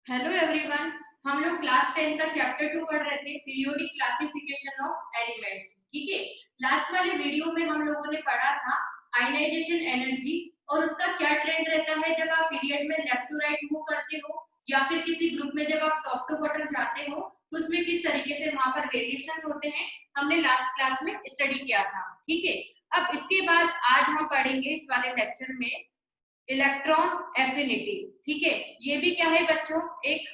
Hello everyone. हम लोग class 10 का चैप्टर 2 पढ़ रहे थे, पीरियोडिक क्लासिफिकेशन ऑफ एलिमेंट्स। ठीक है, लास्ट वाले वीडियो में हम लोगों ने पढ़ा था आयनाइजेशन एनर्जी और उसका क्या ट्रेंड रहता है जब आप पीरियड में लेफ्ट टू राइट मूव करते हो या फिर किसी ग्रुप में जब आप टॉप टू बॉटम जाते हो तो उसमें किस तरीके से वहां पर वेरिएशंस होते हैं, हमने लास्ट क्लास में स्टडी किया था। ठीक है, अब इसके बाद आज हम पढ़ेंगे इस वाले लेक्चर में इलेक्ट्रॉन एफिनिटी। ठीक है, ये भी क्या है बच्चों, एक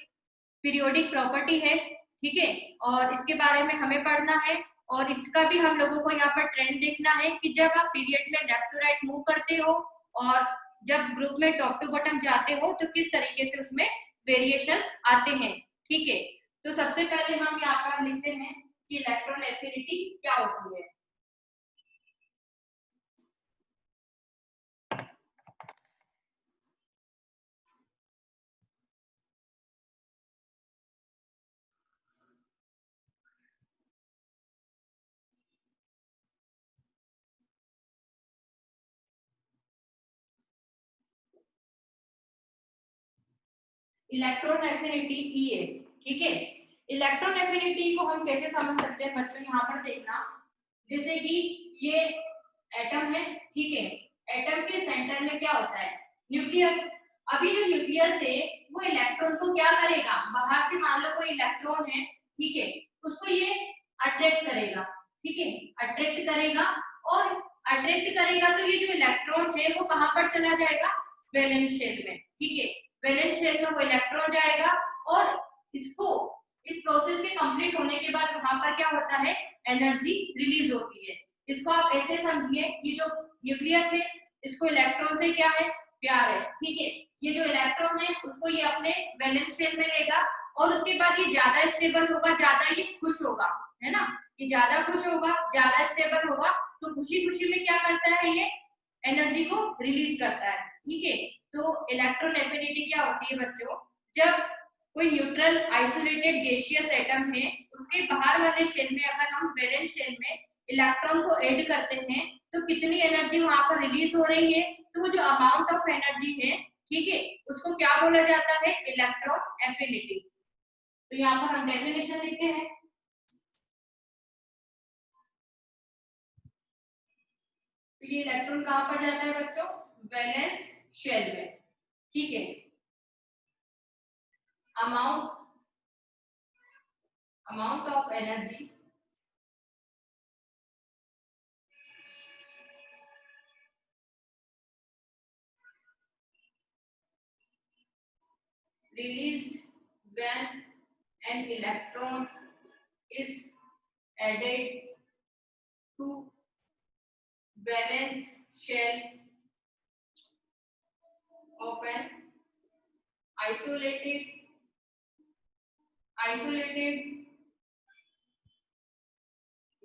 पीरियोडिक प्रॉपर्टी है। ठीक है, और इसके बारे में हमें पढ़ना है और इसका भी हम लोगों को यहाँ पर ट्रेंड देखना है कि जब आप पीरियड में लेफ्ट टू राइट मूव करते हो और जब ग्रुप में टॉप टू बॉटम जाते हो तो किस तरीके से उसमें वेरिएशंस आते हैं। ठीक है, तो सबसे पहले हम यहाँ पर लिखते हैं कि इलेक्ट्रॉन एफिनिटी क्या होती है। इलेक्ट्रॉन एफिनिटी ई है। ठीक है, इलेक्ट्रॉन एफिनिटी को हम कैसे समझ सकते हैं बच्चों, यहाँ पर देखना, जैसे कि ये एटम है। ठीक है, एटम के सेंटर में क्या होता है, न्यूक्लियस। अभी जो न्यूक्लियस है वो इलेक्ट्रॉन को क्या करेगा, बाहर से मान लो कोई इलेक्ट्रॉन है, ठीक है, उसको ये अट्रैक्ट करेगा। ठीक है, अट्रैक्ट करेगा और अट्रैक्ट करेगा तो ये जो इलेक्ट्रॉन है वो कहां पर चला जाएगा, वैलेंस शेल में। ठीक है, वैलेंस शेल में वो इलेक्ट्रॉन जाएगा और इसको इस प्रोसेस के कंप्लीट होने के बाद वहां पर क्या होता है, एनर्जी रिलीज होती है। इसको आप ऐसे समझिए कि जो न्यूक्लियस है इसको इलेक्ट्रॉन से क्या है, प्यार है। ठीक है, ये जो इलेक्ट्रॉन है उसको ये अपने वैलेंस शेल में लेगा और उसके बाद ये ज्यादा स्टेबल होगा, ज्यादा ये खुश होगा, है ना, ये ज्यादा खुश होगा, ज्यादा स्टेबल होगा, तो खुशी खुशी में क्या करता है, ये एनर्जी को रिलीज करता है। ठीक है, तो इलेक्ट्रॉन एफिनिटी क्या होती है बच्चों, जब कोई न्यूट्रल आइसोलेटेड गैसियस एटम है उसके बाहर वाले शेल में अगर हम वैलेंस शेल में इलेक्ट्रॉन को ऐड करते हैं तो कितनी एनर्जी वहां पर रिलीज हो रही है, तो वो जो अमाउंट ऑफ एनर्जी है, ठीक है, उसको क्या बोला जाता है, इलेक्ट्रॉन एफिनिटी। तो यहाँ पर हम डेफिनेशन लिखते हैं, तो ये इलेक्ट्रॉन कहां पर जाता है बच्चों, वैलेंस शेल में। ठीक है, amount amount of energy released when an electron is added to valence shell of an isolated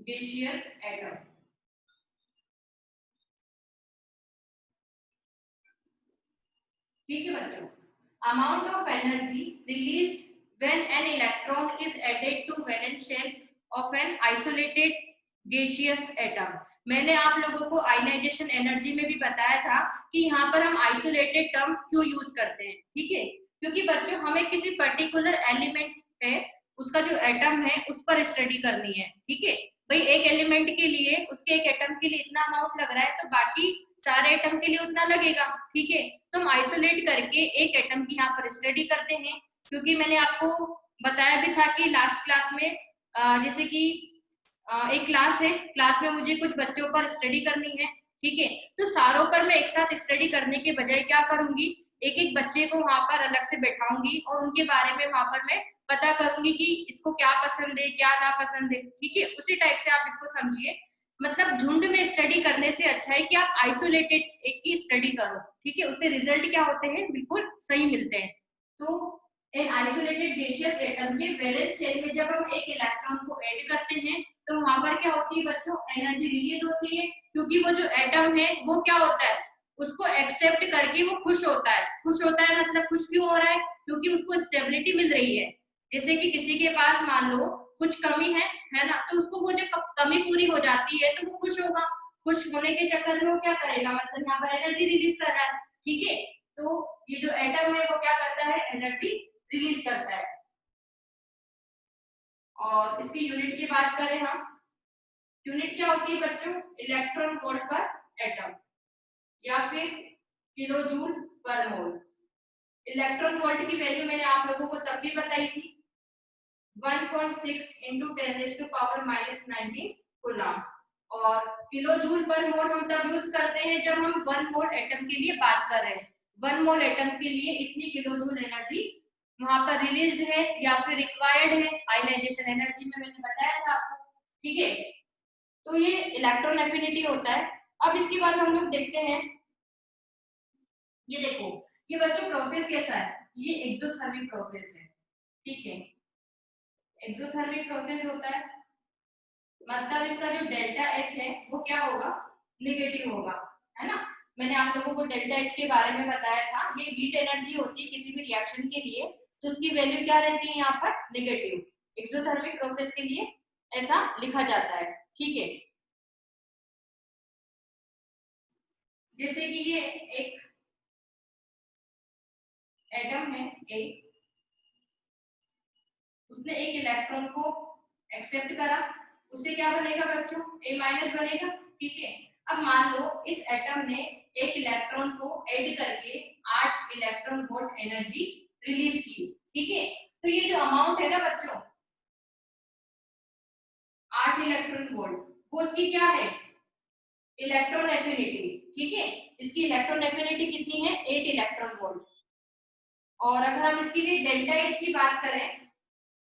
gaseous atom। ठीक है बच्चों, amount of energy released when an electron is added to valence shell of an isolated gaseous atom। मैंने आप लोगों को ionization energy में भी बताया था कि यहाँ पर हम आइसोलेटेड टर्म क्यों यूज करते हैं। ठीक है, क्योंकि बच्चों हमें किसी पर्टिकुलर एलिमेंट है उसका जो एटम है उस पर स्टडी करनी है। ठीक है, भाई एक एलिमेंट के लिए उसके एक एटम के लिए इतना अमाउंट लग रहा है तो बाकी सारे एटम के लिए उतना लगेगा। ठीक है, तो हम आइसोलेट करके एक एटम की यहाँ पर स्टडी करते हैं, क्योंकि मैंने आपको बताया भी था कि लास्ट क्लास में जैसे कि एक क्लास है, क्लास में मुझे कुछ बच्चों पर स्टडी करनी है। ठीक है, तो सारों पर मैं एक साथ स्टडी करने के बजाय क्या करूंगी, एक एक बच्चे को वहां पर अलग से बैठाऊंगी और उनके बारे में वहां पर मैं पता करूंगी कि इसको क्या पसंद है क्या ना पसंद है। ठीक है, उसी टाइप से आप इसको समझिए, मतलब झुंड में स्टडी करने से अच्छा है कि आप आइसोलेटेड एक की स्टडी करो। ठीक है, उससे रिजल्ट क्या होते हैं, बिल्कुल सही मिलते हैं। तो इन आइसोलेटेड गैसियस एटम के वैलेंस शेल में जब हम एक इलेक्ट्रॉन को ऐड करते हैं तो वहां पर क्या होती है बच्चों, एनर्जी रिलीज होती है, क्योंकि वो जो एटम है वो क्या होता है, उसको एक्सेप्ट करके वो खुश होता है। खुश होता है मतलब खुश क्यों हो रहा है, क्योंकि उसको स्टेबिलिटी मिल रही है। जैसे कि किसी के पास मान लो कुछ कमी है ना, तो उसको वो जो कमी पूरी हो जाती है तो वो खुश होगा। खुश होने के चक्कर में वो क्या करेगा, मतलब यहाँ पर एनर्जी रिलीज कर रहा है। ठीक है, तो ये जो एटम है वो क्या करता है, एनर्जी रिलीज करता है। और इसकी यूनिट की बात करें हम, यूनिट क्या होती है बच्चों, इलेक्ट्रॉन वोल्ट पर एटम या फिर किलो जूल पर मोल। इलेक्ट्रॉन वोल्ट की वैल्यू मैंने आप लोगों को तब भी बताई थी, 1.6 इंटू 10⁻⁻19 कूलम। और किलो जूल पर मोल हम तब यूज करते हैं जब हम 1 मोल एटम के लिए बात कर रहे हैं। 1 मोल एटम के लिए इतनी किलो जूल एनर्जी वहां पर रिलीज्ड है या फिर रिक्वायर्ड है आयनाइजेशन एनर्जी में, मैंने बताया था आपको। ठीक है, तो ये इलेक्ट्रॉन एफिनिटी होता है। अब इसके बाद हम लोग देखते हैं, ये देखो ये बच्चों प्रोसेस कैसा है, ये एक्सोथर्मिक प्रोसेस है। ठीक है, एक्सोथर्मिक प्रोसेस होता है, मतलब इसका जो डेल्टा एच है वो क्या होगा, नेगेटिव होगा, है ना। मैंने आप लोगों को डेल्टा एच के बारे में बताया था, ये हीट एनर्जी होती है किसी भी रिएक्शन के लिए, तो उसकी वैल्यू क्या रहती है यहाँ पर, नेगेटिव। एक्सोथर्मिक प्रोसेस के लिए ऐसा लिखा जाता है। ठीक है, जैसे कि ये एक एटम है ए, उसने एक इलेक्ट्रॉन को एक्सेप्ट करा, उससे क्या बनेगा बच्चों, ए माइनस बनेगा। ठीक है, अब मान लो इस एटम ने एक इलेक्ट्रॉन को ऐड करके 8 इलेक्ट्रॉन वोल्ट एनर्जी रिलीज की। ठीक है, तो ये जो अमाउंट है ना बच्चों, 8 इलेक्ट्रॉन वोल्ट, वो उसकी क्या है, इलेक्ट्रॉन एफिनिटी। ठीक है, इसकी इलेक्ट्रॉन एफिनिटी कितनी है, 8 इलेक्ट्रॉन वोल्ट। और अगर हम इसके लिए डेल्टा एच की बात करें,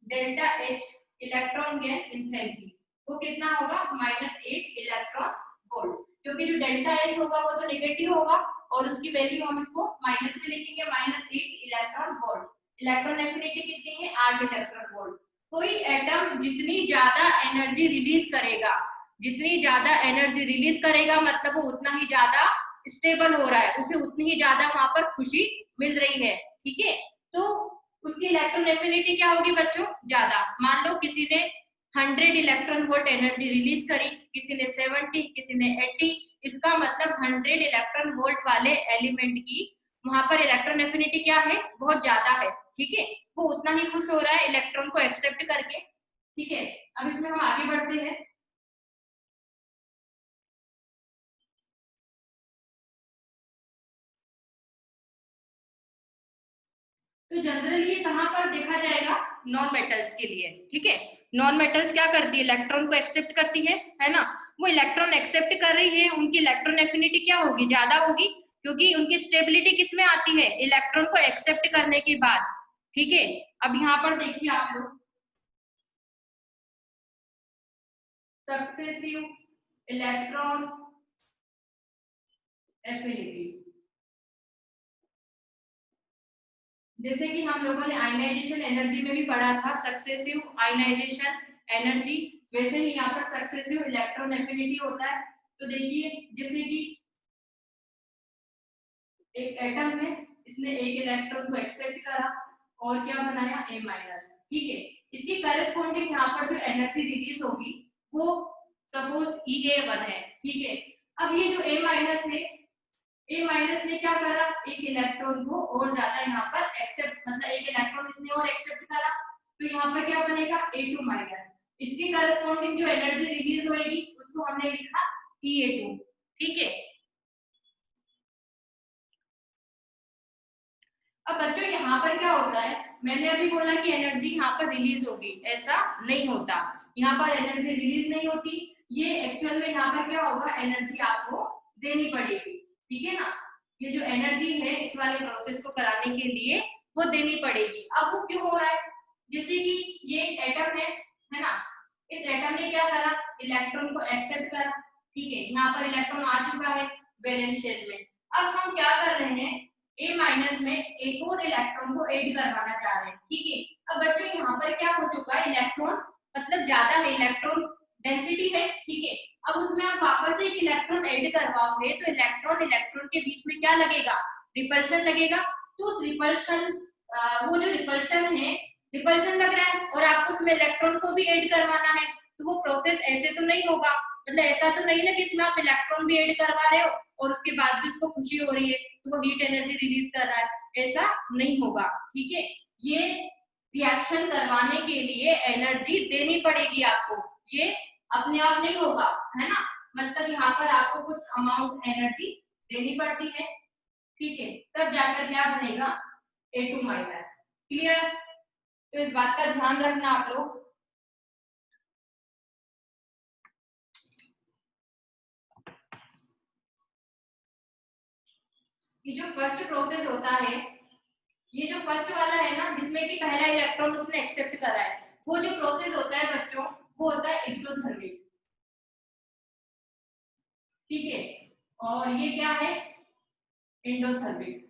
delta H electron gain enthalpy, वो कितना होगा, -8 इलेक्ट्रॉन वोल्ट, क्योंकि जो डेल्टा एच होगा वो तो नेगेटिव होगा और उसकी वैल्यू हम इसको माइनस में लिखेंगे, -8 इलेक्ट्रॉन वोल्ट। इलेक्ट्रॉन एफिनिटी कितनी है, 8 इलेक्ट्रॉन वोल्ट। कोई एटम जितनी ज्यादा एनर्जी रिलीज करेगा, जितनी ज्यादा एनर्जी रिलीज करेगा मतलब वो उतना ही ज्यादा स्टेबल हो रहा है, उसे उतनी ही ज्यादा वहां पर खुशी मिल रही है। ठीक है, तो उसकी इलेक्ट्रॉन एफिनिटी क्या होगी बच्चों, ज्यादा। मान लो किसी ने 100 इलेक्ट्रॉन वोल्ट एनर्जी रिलीज करी, किसी ने 70, किसी ने 80, इसका मतलब 100 इलेक्ट्रॉन वोल्ट वाले एलिमेंट की वहां पर इलेक्ट्रॉन एफिनिटी क्या है, बहुत ज्यादा है। ठीक है, वो उतना ही खुश हो रहा है इलेक्ट्रॉन को एक्सेप्ट करके। ठीक है, अब इसमें हम आगे बढ़ते हैं। तो जनरली ये कहां पर देखा जाएगा, नॉन मेटल्स के लिए। ठीक है, नॉन मेटल्स क्या करती है, इलेक्ट्रॉन को एक्सेप्ट करती है ना। वो इलेक्ट्रॉन एक्सेप्ट कर रही है, उनकी इलेक्ट्रॉन एफिनिटी क्या होगी, ज्यादा होगी, क्योंकि उनकी स्टेबिलिटी किसमें आती है, इलेक्ट्रॉन को एक्सेप्ट करने के बाद। ठीक है, अब यहाँ पर देखिए आप लोग, सक्सेसिव इलेक्ट्रॉन एफिनिटी, जैसे कि हम लोगों ने आयनाइजेशन एनर्जी में भी पढ़ा था सक्सेसिव आयनाइजेशन एनर्जी, वैसे ही यहाँ पर सक्सेसिव इलेक्ट्रॉन एफिनिटी होता है। तो देखिए जैसे कि एक एटम है, इसने एक इलेक्ट्रॉन को एक्सेप्ट करा और क्या बनाया, ए माइनस। ठीक है, इसकी करस्पॉन्डिंग यहाँ पर जो एनर्जी रिलीज होगी वो सपोज E1 है। ठीक है, अब ये जो ए माइनस है, ए माइनस ने क्या करा, एक इलेक्ट्रॉन को और ज्यादा यहाँ पर एक्सेप्ट, मतलब एक इलेक्ट्रॉन इसने और एक्सेप्ट करा, तो यहाँ पर क्या बनेगा, A2 माइनस। इसके करस्पॉन्डिंग जो एनर्जी रिलीज होगी उसको हमने लिखा E2। ठीक है, अब बच्चों यहाँ पर क्या होता है, मैंने अभी बोला कि एनर्जी यहाँ पर रिलीज होगी, ऐसा नहीं होता, यहाँ पर एनर्जी रिलीज नहीं होती। ये एक्चुअल में यहाँ पर क्या होगा, एनर्जी आपको देनी पड़ेगी। ठीक है ना, ये जो एनर्जी है इस वाले प्रोसेस को कराने के लिए वो देनी पड़ेगी। अब वो क्यों हो रहा है, जैसे कि ये एक एटम है ना, इस एटम ने क्या करा, इलेक्ट्रॉन को एक्सेप्ट करा। ठीक है, यहाँ पर इलेक्ट्रॉन आ चुका है वैलेंस शेल में। अब हम क्या कर रहे हैं, ए माइनस में एक और इलेक्ट्रॉन को ऐड करवाना चाह रहे हैं। ठीक है, अब बच्चों यहाँ पर क्या हो चुका है, इलेक्ट्रॉन मतलब ज्यादा है, इलेक्ट्रॉन डेंसिटी है। ठीक है, अब उसमें आप वापस से एक इलेक्ट्रॉन ऐड करवाओगे तो इलेक्ट्रॉन इलेक्ट्रॉन के बीच में क्या लगेगा, रिपल्शन लगेगा। तो उस रिपल्शन, वो जो रिपल्शन है, रिपल्शन लग रहा है और आपको उसमें इलेक्ट्रॉन को भी ऐड करवाना है, तो वो प्रोसेस ऐसे तो नहीं होगा, मतलब ऐसा तो नहीं ना कि इसमें आप इलेक्ट्रॉन भी ऐड करवा रहे हो और उसके बाद भी उसको खुशी हो रही है तो वो हीट एनर्जी रिलीज कर रहा है, ऐसा नहीं होगा। ठीक है, ये रिएक्शन करवाने के लिए एनर्जी देनी पड़ेगी आपको, ये अपने आप नहीं होगा, है ना। मतलब यहाँ पर आपको कुछ अमाउंट एनर्जी देनी पड़ती है, ठीक है, तब जाकर क्या बनेगा A2 माइनस। क्लियर? तो इस बात का ध्यान रखना आप लोग। ये जो फर्स्ट प्रोसेस होता है, ये जो फर्स्ट वाला है ना, जिसमें कि पहला इलेक्ट्रॉन उसने एक्सेप्ट करा है, वो जो प्रोसेस होता है बच्चों, वो होता है एक्सोथर्मिक, ठीक है। और ये क्या है, एंडोथर्मिक।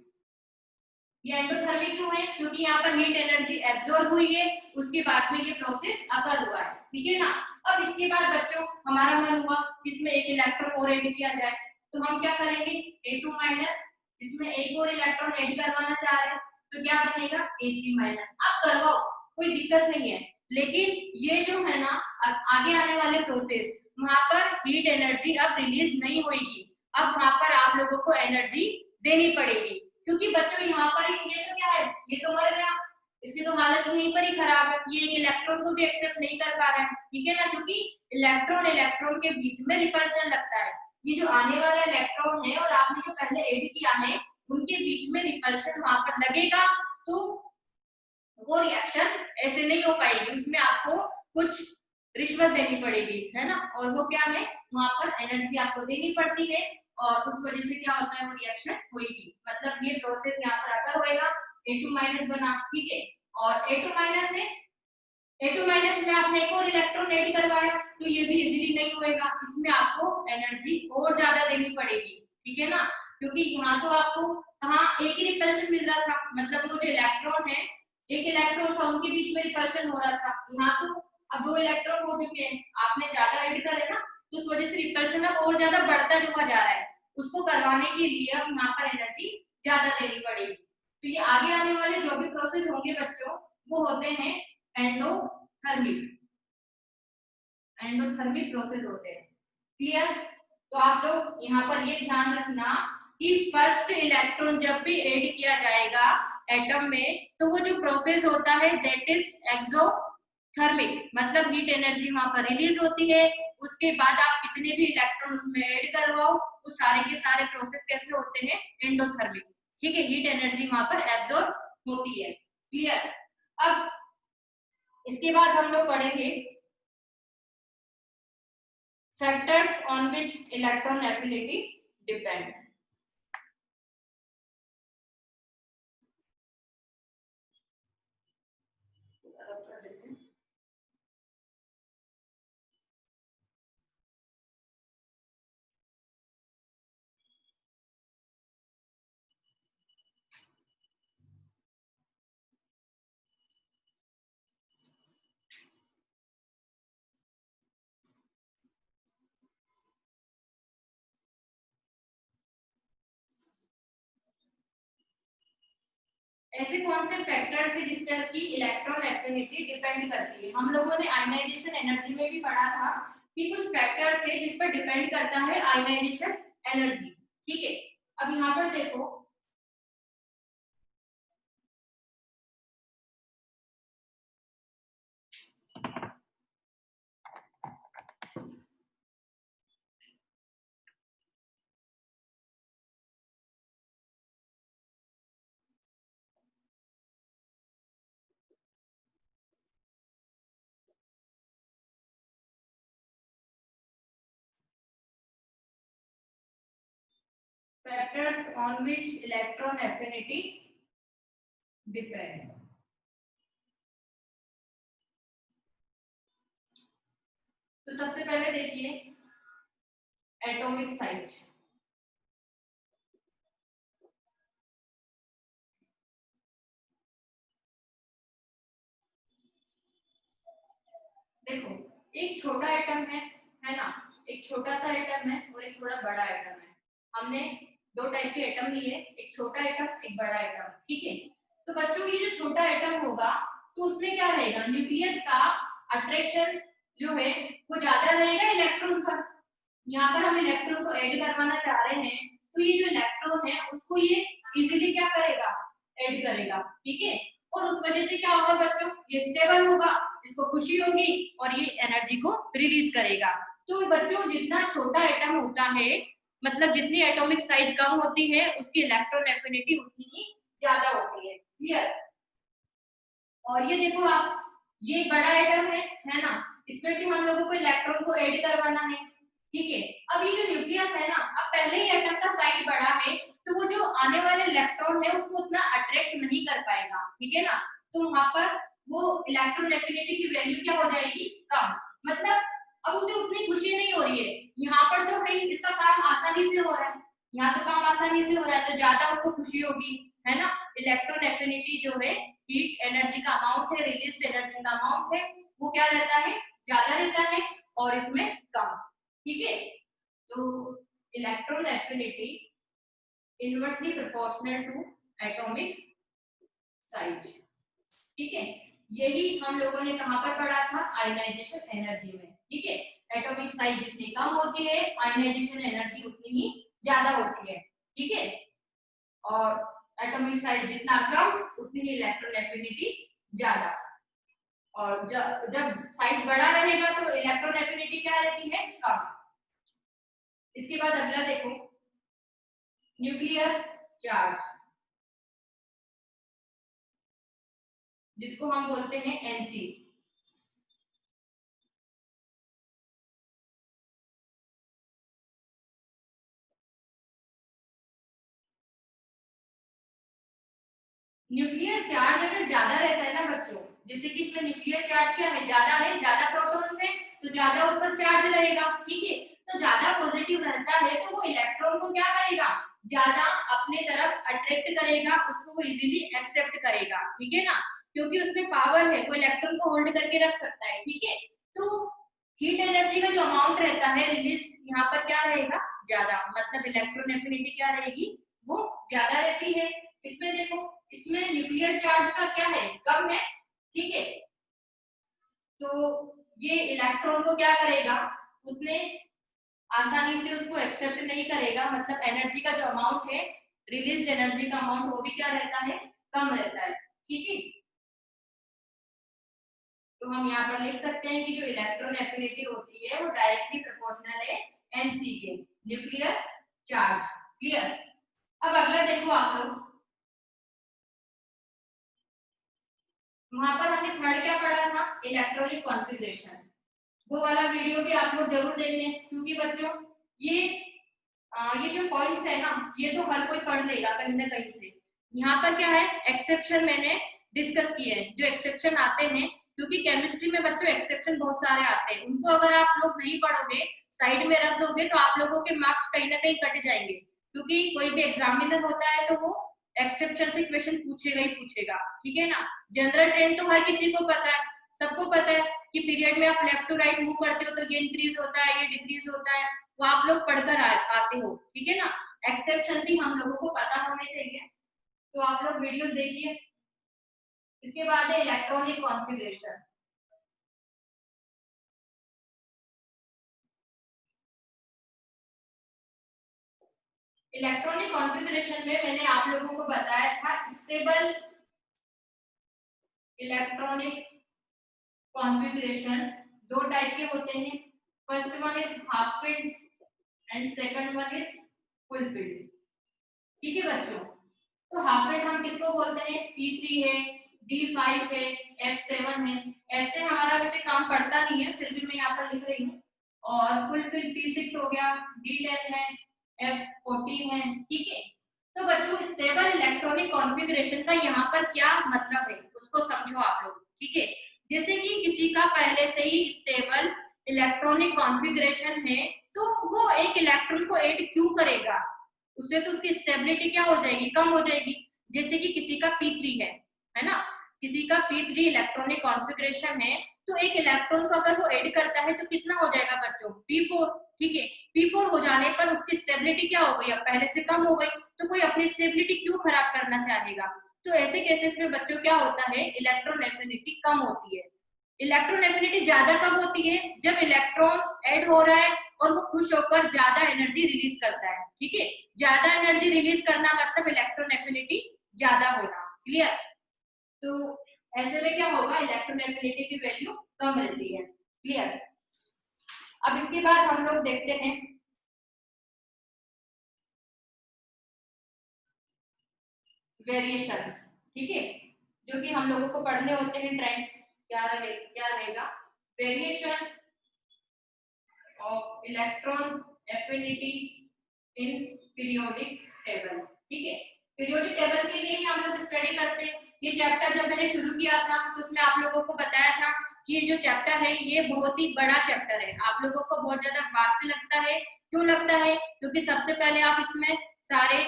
ये एंडोथर्मिक क्यों है, क्योंकि यहाँ पर हीट एनर्जी एब्जॉर्ब हुई है, उसके बाद में ये प्रोसेस अकर हुआ है, ठीक है ना। अब इसके बाद बच्चों हमारा मन हुआ इसमें एक इलेक्ट्रॉन और ऐड किया जाए, तो हम क्या करेंगे, A2 माइनस, इसमें एक और इलेक्ट्रॉन ऐड करवाना चाह रहे हैं, तो क्या बनेगा A3 माइनस। आप करवाओ, कोई दिक्कत नहीं है, लेकिन ये जो है ना आगे आने वाले प्रोसेस, वहां पर हीट एनर्जी अब रिलीज नहीं होगी, अब वहां पर आप लोगों को एनर्जी देनी पड़ेगी, क्योंकि बच्चों यहाँ पर ये तो क्या है, ये तो मर गया, इसकी तो हालत यहीं पर ही खराब है, ये एक इलेक्ट्रॉन को भी एक्सेप्ट नहीं कर पा रहा है, ठीक है ना, क्योंकि इलेक्ट्रॉन इलेक्ट्रॉन के बीच में रिपल्शन लगता है, ये जो आने वाला इलेक्ट्रॉन है और आपने जो पहले ऐड किया है उनके बीच में रिपल्शन वहां पर लगेगा, तो वो रिएक्शन ऐसे नहीं हो पाएगी, उसमें आपको कुछ रिश्वत देनी पड़ेगी, है ना, और वो क्या है, वहां पर एनर्जी आपको देनी पड़ती है, और उस वजह से क्या होता है, वो रिएक्शन होगी, मतलब ये प्रोसेस यहाँ पर अगर होएगा A2 माइनस बना, ठीक है, और A2 माइनस है, A2 माइनस में आपने एक और इलेक्ट्रॉन ऐड करवाया, तो ये भी इजीली नहीं होएगा, इसमें आपको एनर्जी और ज्यादा देनी पड़ेगी, ठीक है ना, क्योंकि यहाँ तो आपको कहाँ एक ही रिपल्शन मिल रहा था, मतलब वो जो इलेक्ट्रॉन है, एक इलेक्ट्रॉन था उनके बीच में रिपल्शन हो रहा था, यहाँ तो अब दो इलेक्ट्रॉन हो चुके हैं, आपने ज्यादा ऐड करे ना, तो उस वजह से रिपल्शन अब और ज्यादा बढ़ता हुआ जा रहा है, उसको करवाने के लिए अब यहाँ पर एनर्जी ज्यादा देनी पड़ेगी, तो ये आगे आने वाले जो भी प्रोसेस होंगे बच्चों, वो होते हैं एंडोथर्मिक, एंडोथर्मिक प्रोसेस होते हैं। क्लियर? तो आप लोग यहाँ पर ये ध्यान रखना कि फर्स्ट इलेक्ट्रॉन जब भी ऐड किया जाएगा एटम में, तो वो जो प्रोसेस होता है दैट इज एक्सोथर्मिक, मतलब हीट एनर्जी वहां पर रिलीज होती है, उसके बाद आप कितने भी इलेक्ट्रॉन उसमें ऐड करवाओ, वो सारे के सारे प्रोसेस कैसे होते हैं, एंडोथर्मिक, ठीक है, हीट एनर्जी वहां पर एब्जॉर्ब होती है। क्लियर? अब इसके बाद हम लोग पढ़ेंगे factors on which electron affinity depend। ऐसे कौन से फैक्टर्स है जिस पर की इलेक्ट्रॉन एफिनिटी डिपेंड करती है, हम लोगों ने आयनाइजेशन एनर्जी में भी पढ़ा था कि कुछ फैक्टर्स है जिस पर डिपेंड करता है आयनाइजेशन एनर्जी, ठीक है। अब यहाँ पर देखो, factors on which electron affinity depend. तो सबसे पहले देखिए एटॉमिक साइज, देखो एक छोटा एटम है ना, एक छोटा सा एटम है और एक थोड़ा बड़ा एटम है, हमने दो टाइप के एटम लिए, एक छोटा एटम एक बड़ा एटम, ठीक है। तो बच्चों ये जो छोटा एटम होगा तो उसमें क्या रहेगा, न्यूक्लियस का अट्रैक्शन जो है वो ज्यादा रहेगा इलेक्ट्रॉन पर, यहाँ पर हम इलेक्ट्रॉन को ऐड करवाना चाह रहे हैं, तो ये जो इलेक्ट्रॉन है उसको ये इजीली क्या करेगा, ऐड करेगा, ठीक है। और उस वजह से क्या होगा बच्चों, ये स्टेबल होगा, इसको खुशी होगी और ये एनर्जी को रिलीज करेगा। तो बच्चों जितना छोटा एटम होता है, मतलब जितनी एटॉमिक साइज कम होती है, उसकी इलेक्ट्रॉन एफिनिटी उतनी ही ज्यादा होती है। क्लियर? और ये देखो आप, ये बड़ा एटम है ना, इसमें भी हम लोगों को इलेक्ट्रॉन को ऐड करवाना है। ठीक है, अब ये जो न्यूक्लियस है ना, अब पहले ही एटम का साइज बड़ा है, तो वो जो आने वाले इलेक्ट्रॉन है उसको उतना अट्रैक्ट नहीं कर पाएगा। ठीक है ना, तो वहां पर वो इलेक्ट्रॉन एफिनिटी की वैल्यू क्या हो जाएगी, कम। मतलब अब उसे उतनी खुशी नहीं हो रही है। यहाँ पर तो भाई इसका काम आसानी से हो रहा है, यहाँ तो काम आसानी से हो रहा है, तो ज्यादा उसको खुशी होगी, है ना। इलेक्ट्रॉन एफिनिटी जो है, हीट एनर्जी का अमाउंट है, रिलीज एनर्जी का अमाउंट है, वो क्या रहता है, ज्यादा रहता है, और इसमें कम। ठीक है, तो electron affinity inversely proportional to atomic size. ठीक है, यही हम लोगों ने कहां पर पढ़ा था, आयनाइजेशन एनर्जी में। ठीक है, एटॉमिक साइज जितनी कम होती है, आयनाइजेशन एनर्जी उतनी ही ज्यादा होती है। ठीक है, और एटॉमिक साइज जितना कम, उतनी ही इलेक्ट्रॉन एफिनिटी ज्यादा। और जब साइज बड़ा रहेगा तो इलेक्ट्रॉन एफिनिटी क्या रहती है, कम। इसके बाद अगला देखो, न्यूक्लियर चार्ज, जिसको हम बोलते हैं एनसी। न्यूक्लियर चार्ज अगर ज्यादा रहता है ना बच्चों, जैसे कि इसमें न्यूक्लियर चार्ज क्या है, ज्यादा है, ज्यादा प्रोटॉन्स है, तो ज्यादा उस पर चार्ज रहेगा। ठीक है, तो ज्यादा पॉजिटिव रहता है, तो वो इलेक्ट्रॉन को क्या करेगा, ज्यादा अपने तरफ अट्रैक्ट करेगा, उसको वो इजीली एक्सेप्ट करेगा। ठीक है ना, क्योंकि उसमें पावर है, वो इलेक्ट्रॉन को होल्ड करके रख सकता है। ठीक है, तो हीट एनर्जी का जो अमाउंट रहता है रिलीज, यहाँ पर क्या रहेगा, ज्यादा, मतलब इलेक्ट्रॉन एफिनिटी क्या रहेगी, वो ज्यादा रहती है। इसमें देखो, इसमें न्यूक्लियर चार्ज का क्या है, कम है। ठीक है, तो ये इलेक्ट्रॉन को क्या करेगा, उतने आसानी से उसको एक्सेप्ट नहीं करेगा, मतलब एनर्जी का जो अमाउंट है, रिलीज एनर्जी का अमाउंट, वो भी क्या रहता है, कम रहता है। ठीक है, तो हम यहाँ पर लिख सकते हैं कि जो इलेक्ट्रॉन एफिनिटी होती है वो डायरेक्टली प्रोपोर्शनल है एनसी के, न्यूक्लियर चार्ज। क्लियर? अब अगला देखो आप लोग, वहां पर हमने थर्ड क्या पढ़ा था, इलेक्ट्रॉनिक कॉन्फ़िगरेशन। वो वाला वीडियो भी आप लोग जरूर देख लें, क्योंकि बच्चों ये ये जो पॉइंट्स है ना, ये तो हर कोई पढ़ लेगा कहीं ना कहीं से। यहाँ पर क्या है, एक्सेप्शन मैंने डिस्कस किए हैं, जो एक्सेप्शन आते हैं, क्योंकि केमिस्ट्री में बच्चों एक्सेप्शन बहुत सारे आते हैं, उनको अगर आप लोग नहीं पढ़ोगे, साइड में रख दोगे, तो आप लोगों के मार्क्स कहीं ना कहीं कट जाएंगे, क्योंकि कोई भी एग्जामिनर होता है तो वो एक्सेप्शन से क्वेश्चन पूछेगा ही पूछेगा। ठीक है ना, जनरल ट्रेंड तो हर किसी को पता है, सबको पता है कि पीरियड में आप लेफ्ट टू राइट मूव करते हो तो ये इंक्रीज होता है, ये डिक्रीज होता है, वो आप लोग पढ़कर आते हो। ठीक है ना, एक्सेप्शन भी हम लोगों को पता होने चाहिए, तो आप लोग वीडियो देखिए। इसके बाद है इलेक्ट्रॉनिक कॉन्फ़िगरेशन। इलेक्ट्रॉनिक कॉन्फ़िगरेशन में मैंने आप लोगों को बताया था, स्टेबल इलेक्ट्रॉनिक कॉन्फ़िगरेशन दो टाइप के होते हैं। First one is half filled and second one is full field. ठीक है बच्चों, तो हाफ फिल्ड हम किसको बोलते हैं, P3 है, D5 है, F7 है। F से हमारा वैसे काम पड़ता नहीं है, फिर भी मैं यहाँ पर लिख रही हूँ। और फुल फिल्ड P6 हो गया, D10 है, F14 है। ठीक है, तो बच्चों स्टेबल इलेक्ट्रॉनिक कॉन्फ़िगरेशन का यहाँ पर क्या मतलब है, उसको समझो आप लोग। ठीक है, जैसे कि किसी का पहले से ही स्टेबल इलेक्ट्रॉनिक कॉन्फ़िगरेशन है, तो वो एक इलेक्ट्रॉन को ऐड क्यों करेगा, उससे तो उसकी स्टेबिलिटी क्या हो जाएगी, कम हो जाएगी। जैसे कि किसी का P3 है ना, किसी का P3 इलेक्ट्रॉनिक कॉन्फ़िगरेशन है, तो एक इलेक्ट्रॉन को अगर वो ऐड करता है तो कितना हो जाएगा बच्चों, P4। ठीक है, P4 हो जाने पर उसकी स्टेबिलिटी क्या हो गई, अब पहले से कम हो गई, तो कोई अपनी स्टेबिलिटी क्यों खराब करना चाहेगा। तो ऐसे केसेस में बच्चों क्या होता है, इलेक्ट्रॉन एफिनिटी कम होती है। इलेक्ट्रॉन एफिनिटी ज्यादा कब होती है, जब इलेक्ट्रॉन ऐड हो रहा है और वो खुश होकर ज्यादा एनर्जी रिलीज करता है। ठीक है, ज्यादा एनर्जी रिलीज करना मतलब इलेक्ट्रॉन एफिनिटी ज्यादा होना। क्लियर? तो ऐसे में क्या होगा, इलेक्ट्रोनेगेटिविटी की वैल्यू कम रहती है। क्लियर। अब इसके बाद हम लोग देखते हैं वेरिएशंस। ठीक है, जो कि हम लोगों को पढ़ने होते हैं। ट्रेंड क्या रहेगा, variation of electron affinity in periodic table. ठीक है, पीरियोडिक टेबल के लिए ही हम लोग स्टडी करते हैं। ये चैप्टर जब मैंने शुरू किया था तो उसमें आप लोगों को बताया था कि ये जो चैप्टर है ये बहुत ही बड़ा चैप्टर है, आप लोगों को बहुत ज्यादा वास्ट लगता है। क्यों लगता है, क्योंकि सबसे पहले आप इसमें सारे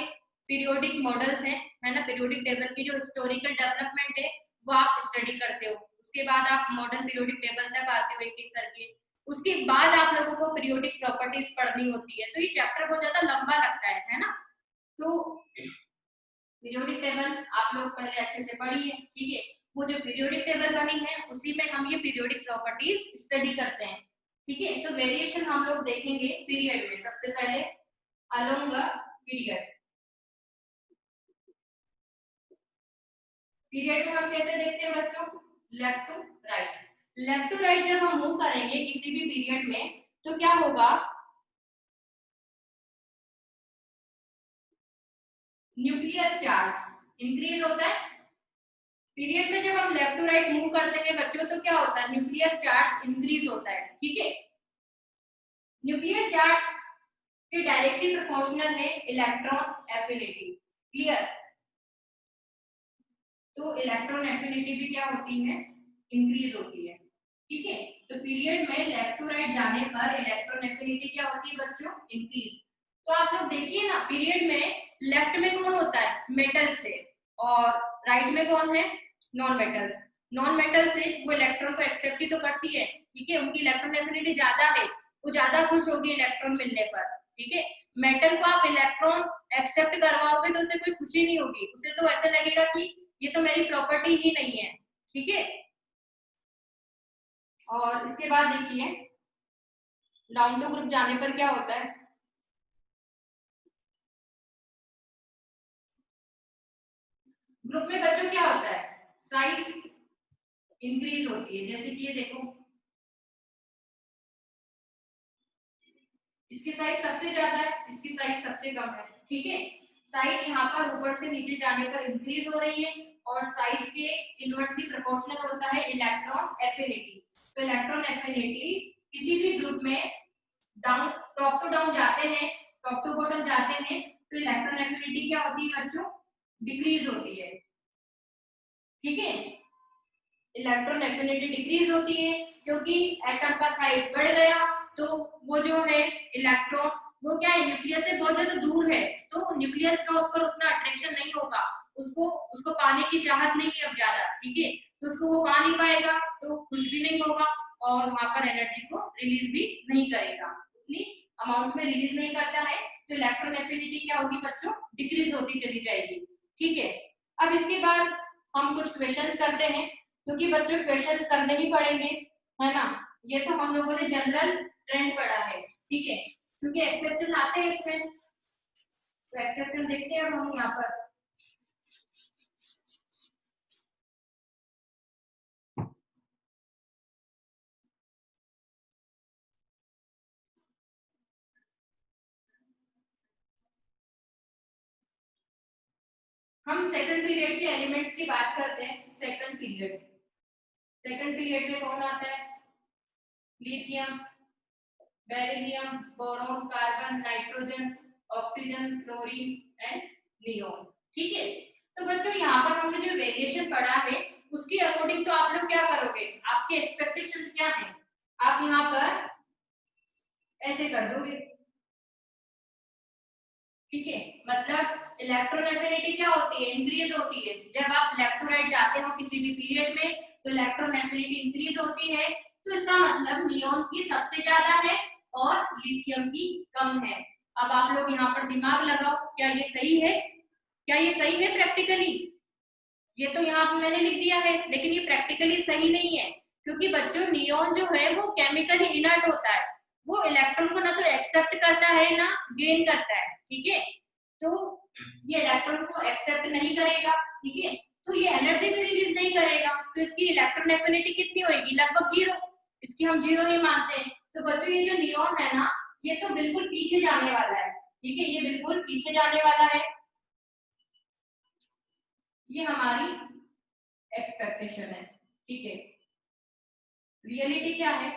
पीरियोडिक मॉडल्स हैं, है ना, पीरियोडिक टेबल की जो हिस्टोरिकल डेवलपमेंट है वो आप स्टडी करते हो। उसके बाद आप मॉडर्न पीरियोडिक टेबल तक आते हो एक एक करके। उसके बाद आप लोगों को पीरियोडिक प्रॉपर्टीज पढ़नी होती है। तो ये चैप्टर बहुत ज्यादा लंबा लगता है ना। तो पीरियोडिक टेबल आप लोग पहले अच्छे से पढ़िए। ठीक है, वो जो पीरियोडिक टेबल बनी है उसी में हम ये पीरियोडिक प्रॉपर्टीज स्टडी करते हैं। ठीक है, तो वेरिएशन हम लोग देखेंगे पीरियड में। सबसे पहले अलोंग द पीरियड। पीरियड में हम कैसे देखते हैं बच्चों, left to right. Left to right जब हम मूव करेंगे किसी भी पीरियड में तो क्या होगा, न्यूक्लियर चार्ज इंक्रीज होता है। पीरियड में जब हम लेफ्ट टू राइट मूव करते हैं बच्चों तो क्या होता है, न्यूक्लियर चार्ज इंक्रीज होता है। ठीक है, न्यूक्लियर चार्ज के डायरेक्टली प्रोपोर्शनल है इलेक्ट्रॉन एफिनिटी। क्लियर। तो इलेक्ट्रॉन एफिनिटी भी क्या होती है, इंक्रीज होती है। ठीक है, तो पीरियड में लेफ्ट टू राइट जाने पर इलेक्ट्रॉन एफिनिटी क्या होती है बच्चों, इंक्रीज। तो आप लोग देखिए ना, पीरियड में लेफ्ट में कौन होता है, मेटल से, और राइट में कौन है, नॉन मेटल्स। नॉन मेटल से वो इलेक्ट्रॉन को एक्सेप्ट ही तो करती है। ठीक है, उनकी इलेक्ट्रॉन एफिनिटी ज्यादा है, वो ज्यादा खुश होगी इलेक्ट्रॉन मिलने पर। ठीक है, मेटल को आप इलेक्ट्रॉन एक्सेप्ट करवाओगे तो उसे कोई खुशी नहीं होगी, उसे तो ऐसा लगेगा कि ये तो मेरी प्रॉपर्टी ही नहीं है। ठीक है, और इसके बाद देखिए डाउन टू ग्रुप जाने पर क्या होता है, ग्रुप में बच्चों क्या होता है, साइज इंक्रीज होती है। जैसे कि ये देखो, इसकी साइज सबसे ज्यादा है, इसकी साइज सबसे कम है। ठीक है, साइज यहाँ पर ऊपर से नीचे जाने पर इंक्रीज हो रही है, और साइज के इनवर्सली प्रोपोर्शनल होता है इलेक्ट्रॉन एफिनिटी। तो इलेक्ट्रॉन एफिनिटी किसी भी ग्रुप में डाउन, टॉप टू डाउन जाते हैं, टॉप टू बॉटम जाते हैं, तो इलेक्ट्रॉन एफिनिटी क्या होती है बच्चों, डिक्रीज होती है। ठीक है, इलेक्ट्रॉन एफिनिटी डिक्रीज होती है क्योंकि एटम का साइज बढ़ गया, तो वो जो है इलेक्ट्रॉन वो क्या है, न्यूक्लियस से बहुत ज्यादा दूर है, तो न्यूक्लियस का उस पर उतना अट्रैक्शन नहीं होगा, उसको उसको पाने की चाहत नहीं है अब ज्यादा। ठीक है, तो उसको वो पा नहीं पाएगा, तो खुश भी नहीं होगा, और वहां पर एनर्जी को रिलीज भी नहीं करेगा, उतनी अमाउंट में रिलीज नहीं करता है। तो इलेक्ट्रॉन एफिनिटी क्या होगी बच्चों, डिक्रीज होती चली जाएगी। ठीक है, अब इसके बाद हम कुछ क्वेश्चंस करते हैं, क्योंकि बच्चों क्वेश्चंस करने ही पड़ेंगे, है ना। ये तो हम लोगों ने जनरल ट्रेंड पढ़ा है। ठीक है, क्योंकि एक्सेप्शन आते हैं इसमें, तो एक्सेप्शन देखते हैं अब हम यहाँ पर। हम सेकंड पीरियड के एलिमेंट्स की बात करते हैं। सेकंड पीरियड, सेकंड पीरियड में कौन आता है, lithium, beryllium, boron, carbon, nitrogen, oxygen, fluorine and neon. ठीक है, तो बच्चों यहाँ पर हमने जो वेरिएशन पढ़ा है उसके अकॉर्डिंग तो आप लोग क्या करोगे, आपके एक्सपेक्टेशंस क्या हैं, आप यहाँ पर ऐसे कर दोगे। ठीक है, मतलब इलेक्ट्रॉन एफिनिटी क्या होती है, इंक्रीज होती है। जब आप लेफ्ट टू राइट जाते हो किसी भी पीरियड में तो इलेक्ट्रॉन एफिनिटी इंक्रीज होती है, तो इसका मतलब नियोन की सबसे ज्यादा है और लिथियम की कम है। अब आप लोग यहाँ पर दिमाग लगाओ, क्या ये सही है, क्या ये सही है प्रैक्टिकली, ये तो यहाँ पे मैंने लिख दिया है लेकिन ये प्रैक्टिकली सही नहीं है, क्योंकि बच्चों नियोन जो है वो केमिकली इनर्ट होता है, वो इलेक्ट्रॉन को ना तो एक्सेप्ट करता है ना गेन करता है। ठीक है, तो ये इलेक्ट्रॉन को एक्सेप्ट नहीं करेगा। ठीक है, तो ये एनर्जी भी रिलीज नहीं करेगा, तो इसकी इलेक्ट्रॉन एफिनिटी कितनी होगी, लगभग जीरो। इसकी हम जीरो ही मानते हैं। तो बच्चों ये जो नियॉन है ना, ये तो बिल्कुल पीछे जाने वाला है, ठीक है, ये बिल्कुल पीछे जाने वाला है। ये हमारी एक्सपेक्टेशन है, ठीक है। रियलिटी क्या है,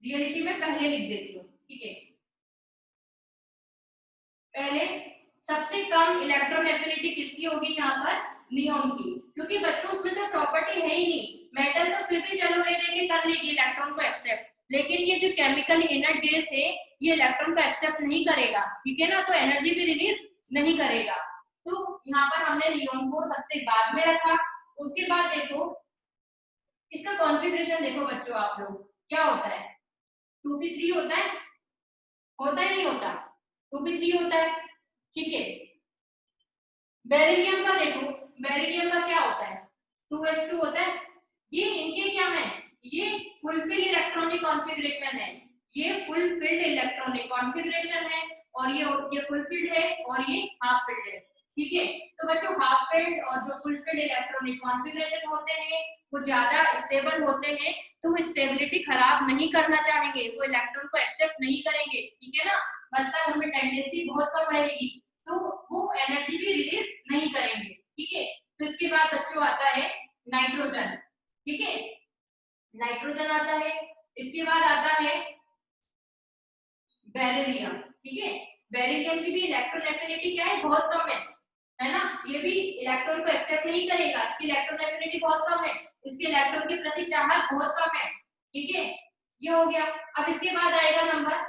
रियलिटी में पहले लिख देती हूँ, ठीक है। पहले सबसे कम इलेक्ट्रॉन एफिनिटी किसकी होगी यहाँ पर, नियॉन की, क्योंकि बच्चों उसमें तो प्रॉपर्टी है ही नहीं। मेटल तो फिर भी चलो ले देके कर लेगी इलेक्ट्रॉन को एक्सेप्ट, लेकिन ये जो केमिकल इनर्ट गैस है ये इलेक्ट्रॉन को एक्सेप्ट नहीं करेगा, ठीक है ना, तो एनर्जी भी रिलीज नहीं करेगा। तो यहाँ पर हमने नियॉन को सबसे बाद में रखा। उसके बाद देखो इसका कॉन्फ़िगरेशन देखो बच्चों, आप लोग क्या होता है, 2p3 होता है नहीं होता, 2p3 होता है, ठीक है। बेरिलियम का देखो, बेरिलियम का क्या होता है, 2s2 होता है। ये इनके क्या है, ये फुलफिल इलेक्ट्रॉनिक कॉन्फ़िगरेशन है, ये फुलफिल्ड इलेक्ट्रॉनिक कॉन्फ़िगरेशन है, और ये फुलफिल्ड है और ये हाफ फिल्ड है, ठीक है। तो बच्चों हाफ फिल्ड और जो फुलफिल्ड इलेक्ट्रॉनिक कॉन्फ़िगरेशन होते हैं वो ज्यादा स्टेबल होते हैं, तो वो स्टेबिलिटी खराब नहीं करना चाहेंगे, वो इलेक्ट्रॉन को एक्सेप्ट नहीं करेंगे, ठीक है ना, मतलब उनमें टेंडेंसी बहुत कम रहेगी, तो वो एनर्जी भी रिलीज नहीं करेंगे, ठीक है। तो इसके बाद बच्चों आता है नाइट्रोजन, ठीक है, नाइट्रोजन आता है। इसके बाद आता है बेरिलियम, ठीक है। बेरिलियम की भी इलेक्ट्रॉन एफिनिटी क्या है, बहुत कम है ना, ये भी इलेक्ट्रॉन को एक्सेप्ट नहीं करेगा, इसकी इलेक्ट्रॉन एफिनिटी बहुत कम है, इसके इलेक्ट्रॉन की प्रति चाहत बहुत कम है, ठीक है, ये हो गया। अब इसके बाद आएगा नंबर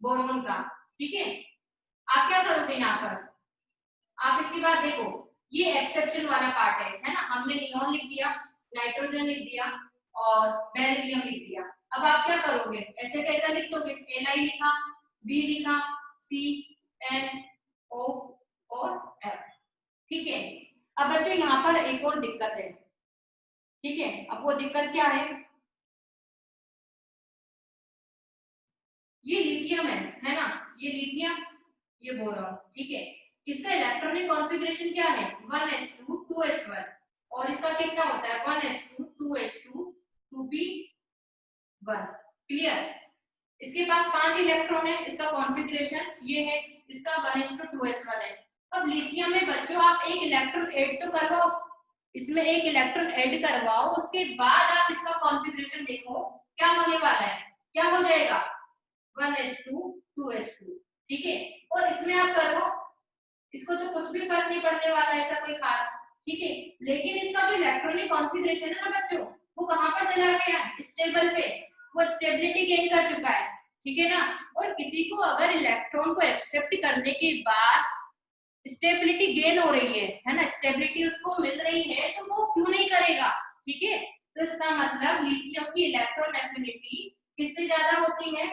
बोरोन का, ठीक है। आप क्या करोगे यहाँ पर, आप इसके बाद देखो ये एक्सेप्शन वाला पार्ट है ना, हमने नियॉन लिख दिया, नाइट्रोजन लिख दिया और बेरिलियम लिख दिया। अब आप क्या करोगे, ऐसे कैसा लिख दोगे, Li लिखा, B लिखा, CNO और F, ठीक है। अब बच्चों यहाँ पर एक और दिक्कत है, ठीक है। अब वो दिक्कत क्या है, ये लिथियम है ना, ये लिथियम, ये बोरॉन, ठीक है। इसका इलेक्ट्रॉनिक कॉन्फ़िगरेशन क्या है, 1s2 2s1, और इसका कितना होता है 1s2 2s2 2p1, क्लियर। इसके पास 5 इलेक्ट्रॉन है, इसका कॉन्फ़िगरेशन ये है, इसका 1s2 2s1 है। अब लिथियम में बच्चों आप एक इलेक्ट्रॉन ऐड तो करवाओ, इसमें एक इलेक्ट्रॉन ऐड करवाओ, उसके बाद आप इसका कॉन्फ़िगरेशन देखो क्या होने वाला है, क्या हो जाएगा 1s2 2s2, ठीक है। और इसमें आप करो, इसको तो कुछ भी फर्क नहीं पड़ने वाला है ऐसा कोई खास, ठीक है। लेकिन इसका जो इलेक्ट्रॉनिक कॉन्फ़िगरेशन है ना बच्चों, वो कहां पर चला गया, स्टेबल पे, वो स्टेबिलिटी गेन कर चुका है, ठीक है ना। और किसी को अगर इलेक्ट्रॉन को एक्सेप्ट करने के बाद स्टेबिलिटी गेन हो रही है ना, स्टेबिलिटी उसको मिल रही है, तो वो क्यों नहीं करेगा, ठीक है। तो इसका मतलब लिथियम की इलेक्ट्रॉन एफिनिटी किससे ज्यादा होती है,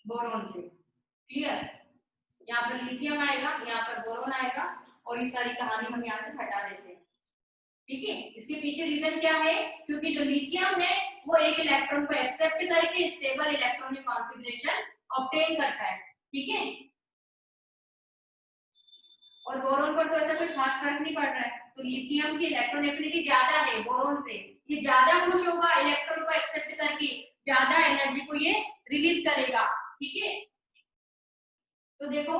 बोरोन से, क्लियर। यहाँ पर लिथियम आएगा, यहाँ पर बोरोन आएगा, और ये सारी कहानी हम यहाँ से हटा देते हैं, ठीक है। इसके पीछे रीजन क्या है, क्योंकि जो लिथियम है वो एक इलेक्ट्रॉन को एक्सेप्ट करके स्टेबल इलेक्ट्रॉनिक कॉन्फ़िगरेशन ऑब्टेन करता है, ठीक है। और बोरोन पर तो ऐसा कोई खास फर्क नहीं पड़ रहा है, तो लिथियम की इलेक्ट्रॉन एफिनिटी ज्यादा है बोरोन से, ये ज्यादा खुश होगा इलेक्ट्रॉन को एक्सेप्ट करके, ज्यादा एनर्जी को ये रिलीज करेगा, ठीक है। तो देखो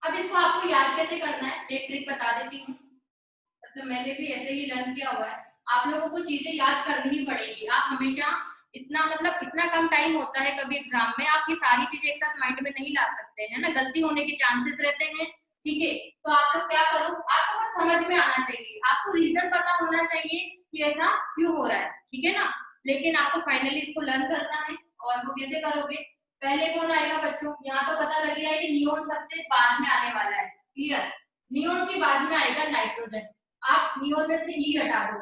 अब इसको आपको याद कैसे करना है, एक ट्रिक बता देती हूँ, मतलब मैंने भी ऐसे ही लर्न किया हुआ है। आप लोगों को चीजें याद करनी ही पड़ेगी, आप हमेशा इतना मतलब इतना कम टाइम होता है कभी एग्जाम में, आप ये सारी चीजें एक साथ माइंड में नहीं ला सकते हैं ना, गलती होने के चांसेस रहते हैं, ठीक है। तो आप लोग क्या करो, आपको बस समझ में आना चाहिए, आपको रीजन पता होना चाहिए कि ऐसा क्यों हो रहा है, ठीक है ना। लेकिन आपको फाइनली इसको लर्न करना है, और वो कैसे करोगे, पहले कौन आएगा बच्चों, यहाँ तो पता लग रहा है कि नियोन सबसे बाद में आने वाला है, क्लियर। नियोन के बाद में आएगा नाइट्रोजन, आप नियोन में से ई हटा दो,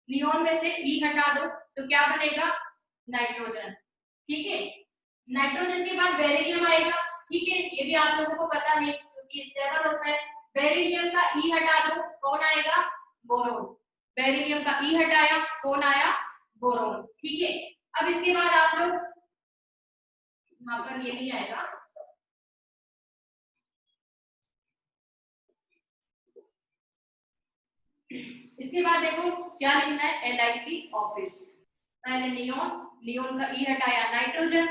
नियोन में से ई हटा दो तो क्या बनेगा नाइट्रोजन, ठीक है। नाइट्रोजन के बाद बेरिलियम आएगा, ठीक है, ये भी आप लोगों को पता है क्योंकि स्टेबल होता है। बेरिलियम का ई हटा दो, कौन आएगा बोरोन, बेरिलियम का ई हटाया, कौन आया बोरोन, ठीक है। अब इसके बाद आप लोग यहाँ पर ये नहीं आएगा, इसके बाद देखो क्या लिखना है, LIC ऑफिस। पहले नियोन, नियोन का ई हटाया नाइट्रोजन,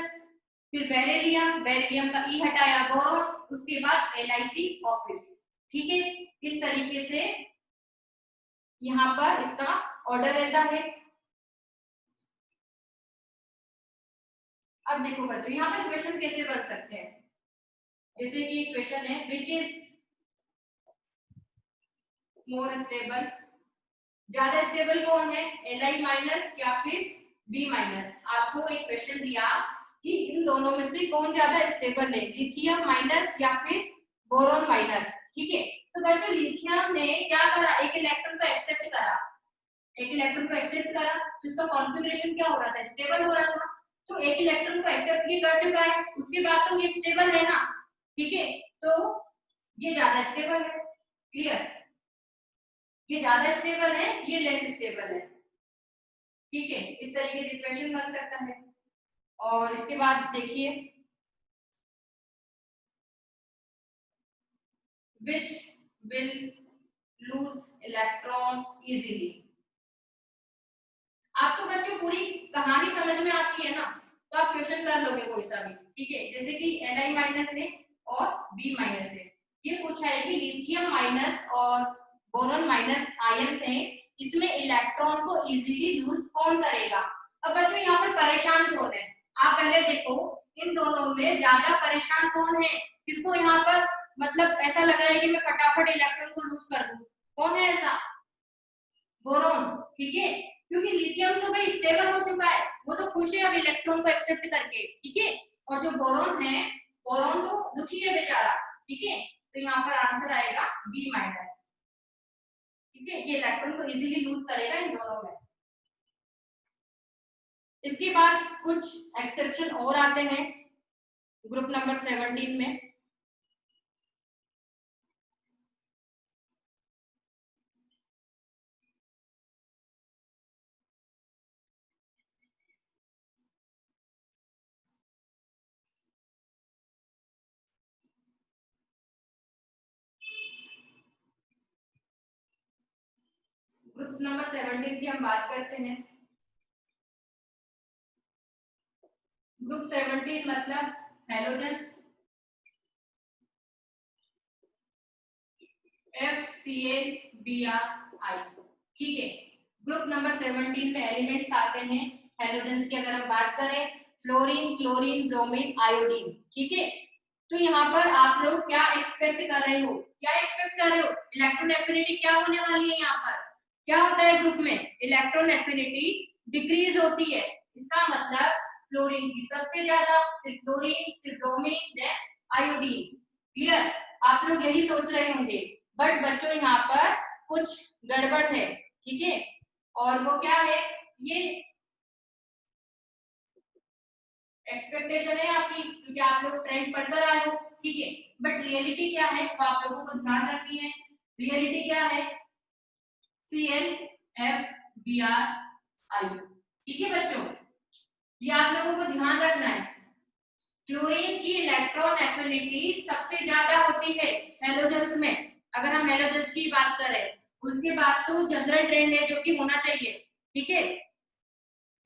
फिर बेरिलियम, बेरिलियम का ई हटाया बोरोन, उसके बाद LIC ऑफिस। ठीक है, इस तरीके से यहाँ पर इसका ऑर्डर रहता है। अब देखो बच्चों यहाँ पर क्वेश्चन कैसे बन सकते हैं, जैसे कि क्वेश्चन है विच इज मोर स्टेबल, ज्यादा स्टेबल कौन है, Li माइनस या फिर B माइनस। आपको एक क्वेश्चन दिया कि इन दोनों में से कौन ज्यादा स्टेबल है, लिथियम माइनस या फिर बोरोन माइनस। ठीक है, तो बच्चों लिथियम ने क्या करा, एक इलेक्ट्रॉन को एक्सेप्ट करा, एक इलेक्ट्रॉन को एक्सेप्ट करा, तो इसका कॉन्फ़िगरेशन क्या हो रहा था, स्टेबल हो रहा था। तो एक इलेक्ट्रॉन को एक्सेप्ट ये कर चुका है, उसके बाद तो ये स्टेबल है ना। ठीक है, तो ये ज्यादा स्टेबल है, क्लियर, ये ज्यादा स्टेबल है, ये लेस स्टेबल है। ठीक है, इस तरीके से इक्वेशन बन सकता है। और इसके बाद देखिए which will lose electron easily। आपको बच्चों पूरी कहानी समझ में आती है ना, तो आप क्वेश्चन कर लोगे कोई सा भी। ठीक है, जैसे कि Li माइनस है और B माइनस है, ये पूछा है कि लिथियम माइनस और बोरॉन माइनस आयंस हैं, इसमें इलेक्ट्रॉन को इजीली लूज कौन करेगा। अब बच्चों यहाँ पर परेशान कौन है, आप पहले देखो इन दोनों में ज्यादा परेशान कौन है, किसको यहाँ पर मतलब ऐसा लग रहा है कि मैं फटाफट इलेक्ट्रॉन को लूज कर दूं, कौन है ऐसा, बोरॉन। ठीक है, क्योंकि लिथियम तो भाई स्टेबल हो चुका है, वो तो खुश है अब इलेक्ट्रॉन को एक्सेप्ट करके। ठीक है, और जो बोरॉन है, बोरॉन तो दुखी है बेचारा। ठीक है, तो यहाँ पर आंसर आएगा B माइनस। ठीक है, ये इलेक्ट्रॉन को इजीली लूज करेगा इन दोनों में। इसके बाद कुछ एक्सेप्शन और आते हैं ग्रुप नंबर 17 में। ग्रुप नंबर 17 की हम बात करते हैं। ग्रुप 17 मतलब हेलोजेंस, FClBrI। ठीक है, ग्रुप नंबर 17 में एलिमेंट्स आते हैं हेलोजेंस की। अगर हम बात करें फ्लोरीन, क्लोरीन, ब्रोमीन, आयोडीन। ठीक है, तो यहाँ पर आप लोग क्या एक्सपेक्ट कर रहे हो, क्या एक्सपेक्ट कर रहे हो, इलेक्ट्रॉन एफिनिटी क्या होने वाली है, यहाँ पर क्या होता है ग्रुप में, इलेक्ट्रॉन एफिनिटी डिक्रीज होती है। इसका मतलब फ्लोरीन की सबसे ज्यादा, फिर क्लोरीन, फिर ब्रोमीन, देन आयोडीन। क्लियर, आप लोग यही सोच रहे होंगे, बट बच्चों यहाँ पर कुछ गड़बड़ है। ठीक है, और वो क्या है, ये एक्सपेक्टेशन है आपकी, क्योंकि आप लोग ट्रेंड पढ़कर आए हो। ठीक है, बट रियलिटी क्या है वो आप लोगों को ध्यान रखनी है। रियलिटी क्या है, ClFbRI। ठीक है बच्चों, ये आप लोगों को ध्यान रखना है। क्लोरीन की इलेक्ट्रॉन एफिनिटी सबसे ज्यादा होती है हेलोजेंस में। अगर हम हेलोजेंस की बात करें, उसके बाद तो जनरल ट्रेंड है जो कि होना चाहिए। ठीक है,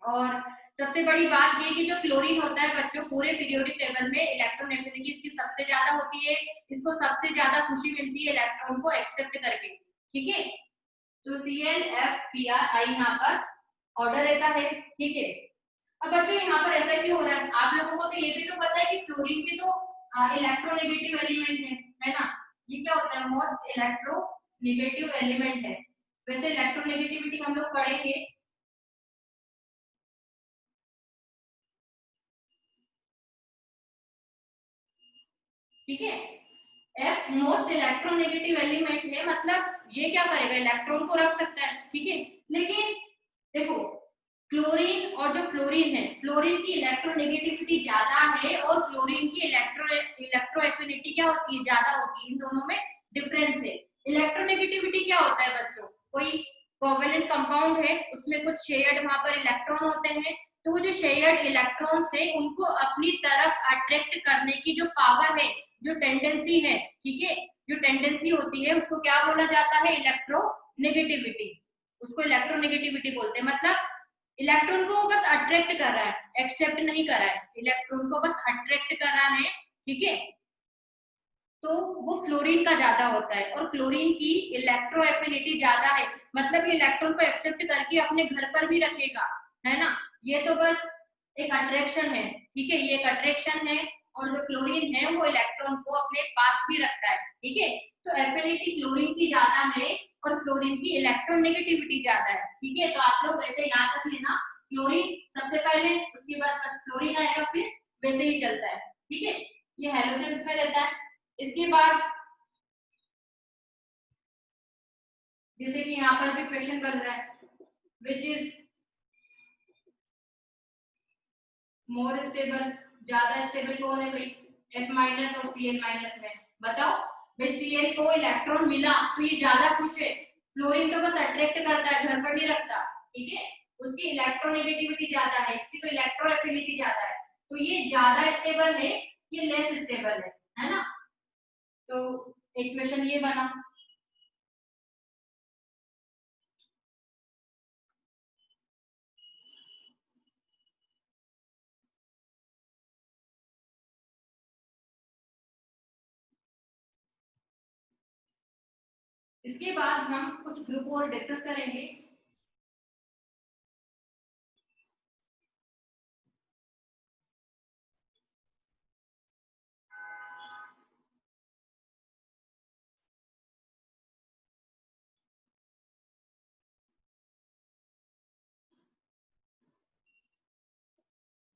और सबसे बड़ी बात ये कि जो क्लोरीन होता है बच्चों, पूरे पीरियोडिक टेबल में इलेक्ट्रॉन एफिनिटी इसकी सबसे ज्यादा होती है, इसको सबसे ज्यादा खुशी मिलती है इलेक्ट्रॉन को एक्सेप्ट करके। ठीक है, तो ClFbRI यहाँ पर ऑर्डर रहता है। ठीक है, अब बच्चों यहाँ पर ऐसा क्यों हो रहा है, आप लोगों को तो ये भी तो पता है कि क्लोरीन के तो इलेक्ट्रोनेगेटिव एलिमेंट है ना। ये क्या होता है, मोस्ट इलेक्ट्रोनेगेटिव एलिमेंट है। वैसे इलेक्ट्रोनेगेटिविटी हम लोग पढ़ेंगे। ठीक है, F मोस्ट इलेक्ट्रोनेगेटिव एलिमेंट है, मतलब ये क्या करेगा, इलेक्ट्रॉन को रख सकता है। ठीक है, लेकिन देखो क्लोरीन और जो फ्लोरीन है, फ्लोरीन की इलेक्ट्रोनेगेटिविटी ज्यादा है और क्लोरीन की इलेक्ट्रोएफिनिटी क्या होती है, ज्यादा होती है। इन दोनों में डिफरेंस है। इलेक्ट्रोनेगेटिविटी क्या होता है बच्चों, कोई कोवेलेंट कंपाउंड है, उसमें कुछ शेयर्ड वहां पर इलेक्ट्रॉन होते हैं, तो वो जो शेयर्ड इलेक्ट्रॉन्स है उनको अपनी तरफ अट्रैक्ट करने की जो पावर है, जो टेंडेंसी है, ठीक है, जो टेंडेंसी होती है उसको क्या बोला जाता है, इलेक्ट्रोनेगेटिविटी। उसको इलेक्ट्रोनेगेटिविटी बोलते हैं। मतलब इलेक्ट्रॉन को बस अट्रैक्ट कर रहा है, एक्सेप्ट नहीं कर रहा है, इलेक्ट्रॉन को बस अट्रैक्ट कर रहा है, ठीक है। तो वो फ्लोरीन का ज्यादा होता है, और क्लोरीन की इलेक्ट्रो एफिनिटी ज्यादा है, मतलब ये इलेक्ट्रॉन को एक्सेप्ट करके अपने घर पर भी रखेगा, है ना। ये तो बस एक अट्रैक्शन है, ठीक है, ये एक अट्रैक्शन है, और जो क्लोरीन है वो इलेक्ट्रॉन को अपने पास भी रखता है, ठीक है। तो एफिनिटी क्लोरीन की ज्यादा है और फ्लोरीन की इलेक्ट्रोनेगेटिविटी ज्यादा है, ठीक है। तो आप लोग ऐसे याद रख लेना, क्लोरीन सबसे पहले, उसके बाद बस फ्लोरीन आएगा, फिर वैसे ही चलता है, ठीक है। ये हैलोजेंस में रहता है। इसके बाद जैसे कि यहाँ पर भी क्वेश्चन बन रहा है, विच इज मोर स्टेबल, ज्यादा स्टेबल कौन है भाई, F माइनस और Cl माइनस में, बताओ भाई। Cl को इलेक्ट्रॉन मिला तो ये ज्यादा खुश है, फ्लोरीन तो बस अट्रैक्ट करता है, घर पर नहीं रखता, ठीक है। उसकी इलेक्ट्रोनेगेटिविटी ज्यादा है, इसकी तो इलेक्ट्रो एफिनिटी ज्यादा है, तो ये ज्यादा स्टेबल है, ये लेस स्टेबल है ना। तो एक क्वेश्चन ये बना। इसके बाद हम कुछ ग्रुप और डिस्कस करेंगे।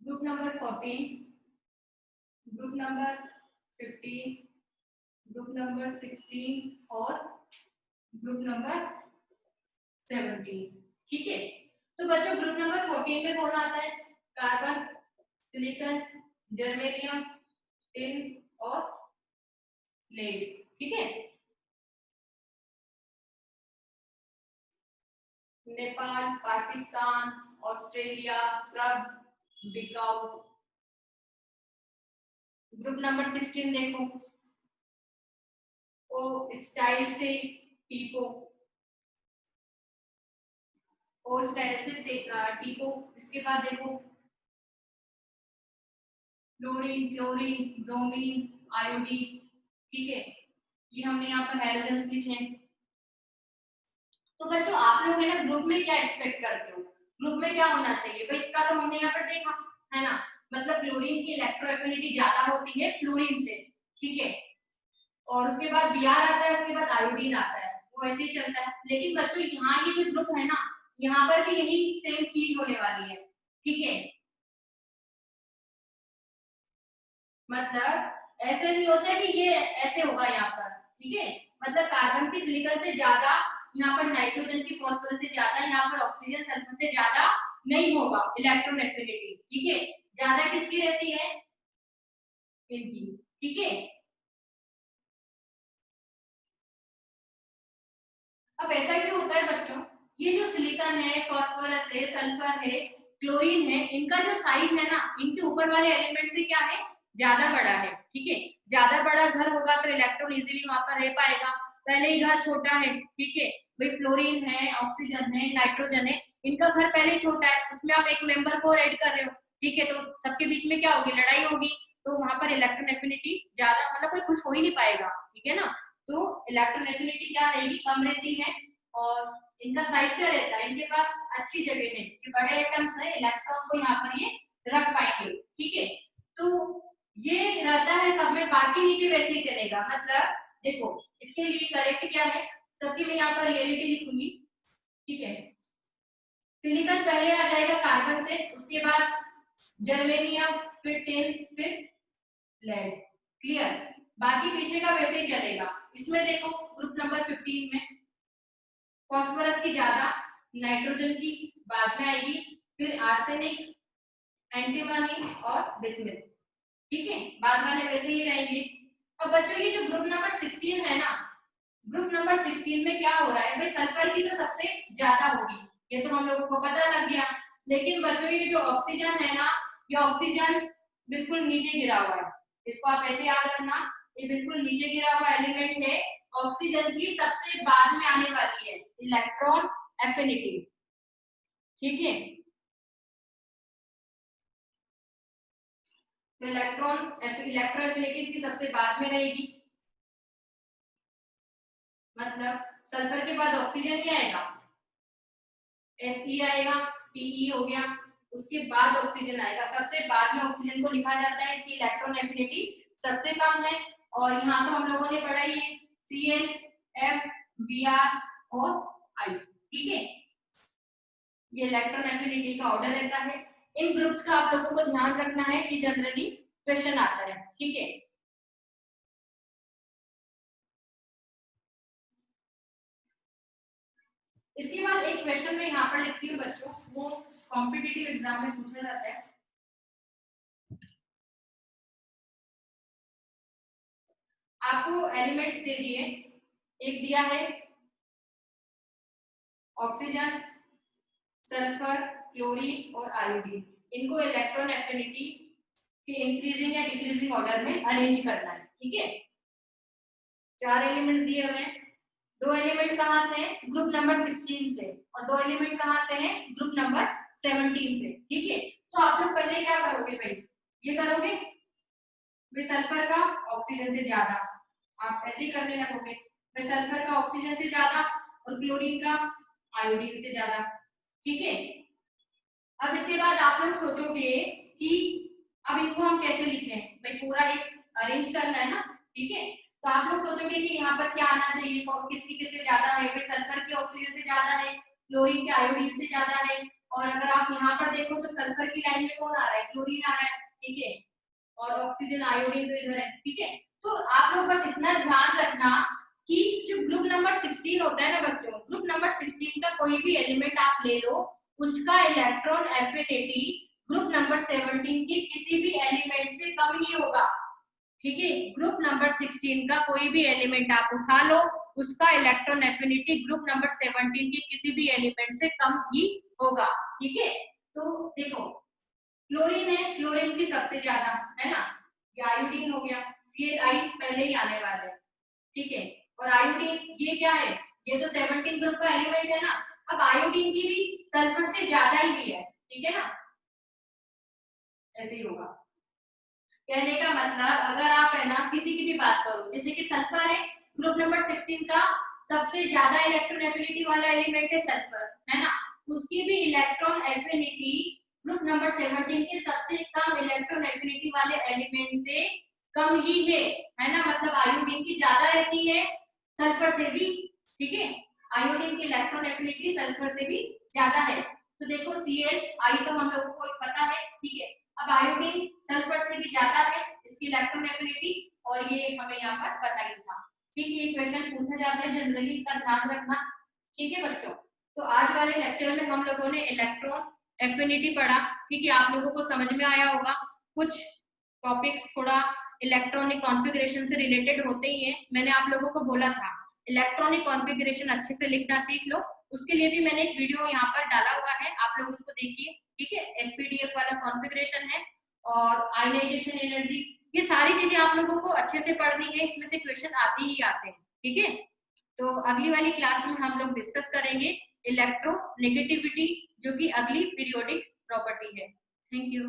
Group number 14, group number 15, group number 16 और ग्रुप नंबर 17, ठीक है। तो बच्चों ग्रुप नंबर 14 में कौन आता है, कार्बन, सिलिकॉन, जर्मेनियम, टिन और लेड, ठीक है। नेपाल, पाकिस्तान, ऑस्ट्रेलिया सब बिकाऊ। ग्रुप नंबर 16 देखो, ओ स्टाइल से टीपो, ओ स्टाइल से टीपो। इसके बाद देखो फ्लोरीन, क्लोरीन, ब्रोमीन, आयोडीन, ठीक है। ये हमने यहाँ पर हैलोजेंस लिखे हैं। तो बच्चों आप लोग है ना ग्रुप में क्या एक्सपेक्ट करते हो, ग्रुप में क्या होना चाहिए भाई, इसका तो हमने यहाँ पर देखा, है ना। मतलब क्लोरीन की इलेक्ट्रोएफिनिटी ज्यादा होती है फ्लोरीन से, ठीक है। और उसके बाद Br आता है, उसके बाद आयोडीन आता है, वो ऐसे ही चलता है। लेकिन बच्चों यहाँ ये जो ग्रुप है ना, यहाँ पर भी यही सेम चीज होने वाली है, ठीक है। मतलब ऐसे नहीं होता कि ये ऐसे होगा यहाँ पर, ठीक है। मतलब कार्बन की सिलिकॉन से ज्यादा, यहाँ पर नाइट्रोजन की फॉस्फोरस से ज्यादा, यहाँ पर ऑक्सीजन सल्फर से ज्यादा नहीं होगा इलेक्ट्रोनेगेटिविटी, ठीक है। ज्यादा किसकी रहती है, इनकी, ठीक है। अब ऐसा क्यों होता है बच्चों, ये जो सिलिकॉन है, फॉस्फोरस है, सल्फर है, क्लोरीन है, इनका जो साइज है ना, इनके ऊपर वाले एलिमेंट से क्या है, ज्यादा बड़ा है, ठीक है। ज्यादा बड़ा घर होगा तो इलेक्ट्रॉन इजीली वहां पर रह पाएगा, पहले ही घर छोटा है, ठीक है। भाई फ्लोरीन है, ऑक्सीजन है, नाइट्रोजन है, इनका घर पहले ही छोटा है, उसमें आप एक मेंबर को ऐड कर रहे हो, ठीक है। तो सबके बीच में क्या होगी, लड़ाई होगी, तो वहां पर इलेक्ट्रॉन एफिनिटी ज्यादा, मतलब कोई खुश हो ही नहीं पाएगा, ठीक है ना। तो इलेक्ट्रॉन एफिनिटी क्या रहेगी, कम रहती है, और इनका साइज क्या रहता है, इनके पास अच्छी जगह है, ये बड़े एटम्स है, इलेक्ट्रॉन को यहाँ पर ये रख पाएंगे, ठीक है। तो ये रहता है सब में, बाकी नीचे वैसे ही चलेगा। मतलब देखो इसके लिए करेक्ट क्या है, सबकी मैं यहाँ पर रियलिटी लिखूंगी, ठीक है। सिलिकॉन पहले आ जाएगा कार्बन से, उसके बाद जर्मेनियम, फिर टिन, फिर लेड, क्लियर। बाकी पीछे का वैसे ही चलेगा। इसमें देखो ग्रुप नंबर 15 में फॉस्फोरस की ज्यादा, नाइट्रोजन की बाद में आएगी, फिर आर्सेनिक, एंटीमनी और बिस्मिथ, ठीक है। बाद वाले वैसे ही रहेंगे। अब बच्चों ये जो ग्रुप नंबर 16 है ना, ग्रुप नंबर 16 में क्या हो रहा है भाई, सल्फर की तो सबसे ज्यादा होगी, ये तो हम लोगों को पता लग गया। लेकिन बच्चों ये जो ऑक्सीजन है ना, ये ऑक्सीजन बिल्कुल नीचे गिरा हुआ है, इसको आप ऐसे याद रखना, ये बिल्कुल नीचे गिरा हुआ एलिमेंट है। ऑक्सीजन की सबसे बाद में आने वाली है इलेक्ट्रॉन एफिनिटी, ठीक है। तो इलेक्ट्रो एफिनिटी की सबसे बाद में रहेगी, मतलब सल्फर के बाद ऑक्सीजन ही आएगा, Se आएगा, Pe हो गया, उसके बाद ऑक्सीजन आएगा, सबसे बाद में ऑक्सीजन को लिखा जाता है, इसकी इलेक्ट्रॉन एफिनिटी सबसे कम है। और यहाँ तो हम लोगों ने पढ़ा ही है Cl, F, Br और I, ठीक है। ये इलेक्ट्रॉन एफिनिटी का ऑर्डर रहता है। इन ग्रुप्स का आप लोगों को ध्यान रखना है कि जनरली क्वेश्चन आता है, ठीक है। इसके बाद एक क्वेश्चन मैं यहाँ पर लिखती हूँ बच्चों, वो कॉम्पिटिटिव एग्जाम में पूछा जाता है। आपको एलिमेंट्स दे दिए, एक दिया है ऑक्सीजन, सल्फर, क्लोरीन और आयोडीन। इनको इलेक्ट्रॉन एफिनिटी के इंक्रीजिंग या डिक्रीजिंग ऑर्डर में अरेंज करना है, ठीक है। 4 एलिमेंट्स दिए हुए हैं, 2 एलिमेंट कहाँ से है, ग्रुप नंबर 16 से, और 2 एलिमेंट कहाँ से है, ग्रुप नंबर 17 से, ठीक है। तो आप लोग पहले क्या करोगे भाई, ये करोगे सल्फर का ऑक्सीजन से ज्यादा, आप ऐसे ही करने लगोगे, सल्फर का ऑक्सीजन से ज्यादा और क्लोरीन का आयोडीन से ज्यादा, ठीक है। अब इसके बाद आप लोग सोचोगे कि अब इनको हम कैसे लिखें, भाई पूरा एक अरेंज करना है ना, ठीक है। तो आप लोग सोचोगे कि यहाँ पर क्या आना चाहिए, किसकी किससे ज्यादा है, भाई सल्फर की ऑक्सीजन से ज्यादा है, क्लोरीन के आयोडीन से ज्यादा है। और अगर आप यहाँ पर देखो तो सल्फर की लाइन में कौन आ रहा है, क्लोरीन आ रहा है, ठीक है, और ऑक्सीजन आयोडीन तो इधर है, ठीक है। तो आप लोग बस इतना ध्यान रखना कि जो ग्रुप नंबर 16 होता है ना बच्चों, ग्रुप नंबर 16 का कोई भी एलिमेंट आप ले लो, उसका इलेक्ट्रॉन एफिनिटी ग्रुप नंबर 17 के किसी भी एलिमेंट से कम ही होगा, ठीक है। ग्रुप नंबर 16 का कोई भी एलिमेंट आप उठा लो, उसका इलेक्ट्रॉन एफिनिटी ग्रुप नंबर 17 के किसी भी एलिमेंट से कम ही होगा, ठीक है। तो देखो क्लोरीन है, क्लोरीन की सबसे ज्यादा है ना, ये आयोडीन हो गया, Cl पहले ही आने वाला है, ठीक है। और आयोडीन ये क्या है, ये तो 17 ग्रुप का एलिमेंट है ना। अब आयोडीन की भी सल्फर से ज्यादा ही है, ठीक है ना, ऐसे ही होगा। कहने का मतलब अगर आप है ना किसी की भी बात करो, जैसे कि सल्फर है, ग्रुप नंबर 16 का सबसे ज्यादा इलेक्ट्रॉन एफिनिटी वाला एलिमेंट है सल्फर, है ना, उसकी भी इलेक्ट्रॉन एफिनिटी ग्रुप नंबर 17 के सबसे कम इलेक्ट्रॉन एफिनिटी वाले एलिमेंट से कम ही है ना, मतलब आयोडीन की ज्यादा रहती है सल्फर से भी, ठीक है। आयोडीन की इलेक्ट्रॉन एफिनिटी सल्फर से भी ज्यादा है। तो देखो Cl आई तो हम लोगों को पता है, ठीक है। अब आयोडीन सल्फर से भी ज्यादा है इसकी इलेक्ट्रॉन एफिनिटी, और ये हमें यहाँ पर बताई था, ठीक है। ये क्वेश्चन पूछा जाता है जनरली, इसका ध्यान रखना, ठीक है बच्चों। तो आज वाले लेक्चर में हम लोगों ने इलेक्ट्रॉन एफिनिटी पढ़ा, ठीक है। आप लोगों को समझ में आया होगा, कुछ टॉपिक्स थोड़ा इलेक्ट्रॉनिक कॉन्फ़िगरेशन से रिलेटेड होते ही हैं। मैंने आप लोगों को बोला था इलेक्ट्रॉनिक कॉन्फ़िगरेशन अच्छे से लिखना सीख लो, उसके लिए भी मैंने एक वीडियो यहाँ पर डाला हुआ है, आप लोग उसको देखिए, ठीक है। एसपीडीएफ वाला कॉन्फ़िगरेशन है और आयनाइजेशन एनर्जी, ये सारी चीजें आप लोगों को अच्छे से पढ़नी है, इसमें से क्वेश्चन आते ही आते हैं, ठीक है। तो अगली वाली क्लास में हम लोग डिस्कस करेंगे इलेक्ट्रोनेगेटिविटी, जो कि अगली पीरियोडिक प्रॉपर्टी है। Thank you.